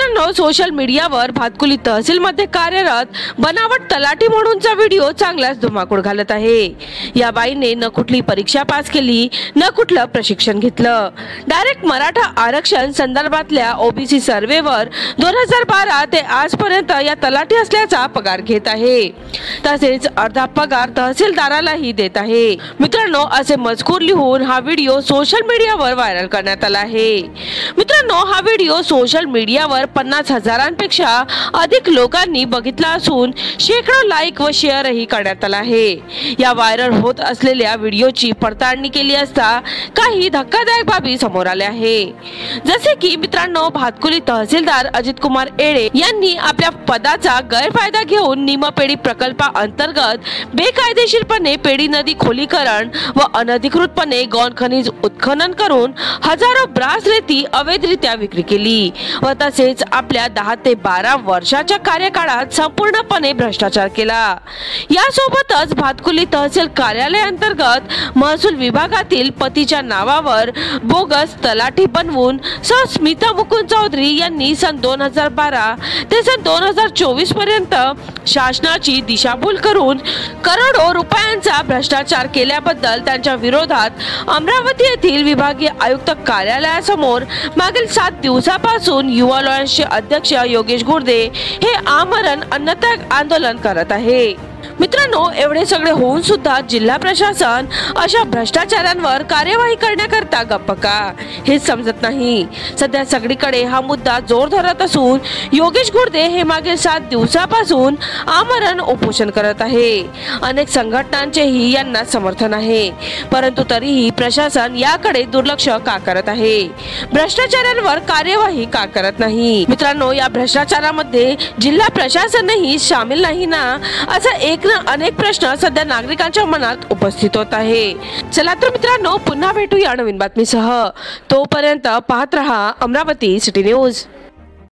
मित्रांनो, सोशल मीडियावर भातकुली तहसील मध्ये कार्यरत बनावट तलाठी म्हणूनचा व्हिडिओ चांगलाच धुमाकूळ घालत आहे। या बाईने न कुठली परीक्षा पास केली, न कुठलं प्रशिक्षण घेतलं, डायरेक्ट मराठा आरक्षण संदर्भातल्या ओबीसी सर्वेवर 2012 ते आजपर्यंत या तलाठी असल्याचा पगार घेत आहे। तसेच अर्धा पगार तहसीलदारालाही देत आहे। मित्रांनो, असे मजकूर लिहून हा व्हिडिओ सोशल मीडियावर व्हायरल करण्यात आला आहे। मित्रांनो, हा व्हिडिओ सोशल मीडियावर 50,000पेक्षा अधिक लोकांनी बघितला असून शेकडो लाईक व शेअरही करण्यात आला आहे। या व्हायरल होत असलेल्या व्हिडिओची पडताळणी केली असता काही धक्कादायक बाबी समोर आल्या आहे। जसे की मित्रांनो, भातकुली तहसीलदार अजित कुमार येडे यांनी आपल्या पदाचा गैरफायदा घेऊन निमपेढी प्रकल्पाअंतर्गत बेकायदेशीरपणे पेढी नदी खोलीकरण व अनधिकृतपणे गौण खनिज उत्खनन करून हजारो ब्रास रेती अवैधरित्या विक्री केली व तसेच आपल्या 10 ते 12 वर्षाच्या कार्यकाळात संपूर्णपणे भ्रष्टाचार केला। यासोबतच भातकुली तहसील कार्यालय अंतर्गत महसूल विभागातील पतीच्या नावावर बोगस तलाठी बनवून स्मिता मुकुंद चौधरी यांनी सन 2012 ते सन 2024 पर्यंत शासनाची दिशाभूल करून करोडो रुपयांचा भ्रष्टाचार केल्याबद्दल त्यांच्या विरोधात अमरावती येथील विभागीय आयुक्त कार्यालयासमोर मागील 7 दिवसापासून युवा लॉयन्सचे अध्यक्ष योगेश गुर्दे हे आमरण अन्नत्याग आंदोलन करत आहे। मित्रांनो, एवढे सगळे होऊन सुद्धा जिल्हा प्रशासन अशा भ्रष्टाचारांवर कार्यवाही करण्याकरता गप्प का, हेच समजत नाही। सध्या सगळीकडे हा मुद्दा जोर धरत असून योगेश गुर्दे हे मागील 7 दिवसापासून आमरण उपोषण करत आहे। अनेक संघटनांचेही यांना समर्थन आहे, परंतु तरीही प्रशासन याकडे दुर्लक्ष का करत आहे, भ्रष्टाचारांवर कार्यवाही का करत नाही। मित्रांनो, या भ्रष्टाचारामध्ये जिल्हा प्रशासनही सामील नाही ना, असा एक अनेक प्रश्न सध्या नागरिकांच्या मनात उपस्थित होत आहे। चला तर मित्रांनो, पुन्हा भेटूया नवीन बातमीसह। तोपर्यंत पाहत रहा अमरावती सिटी न्यूज।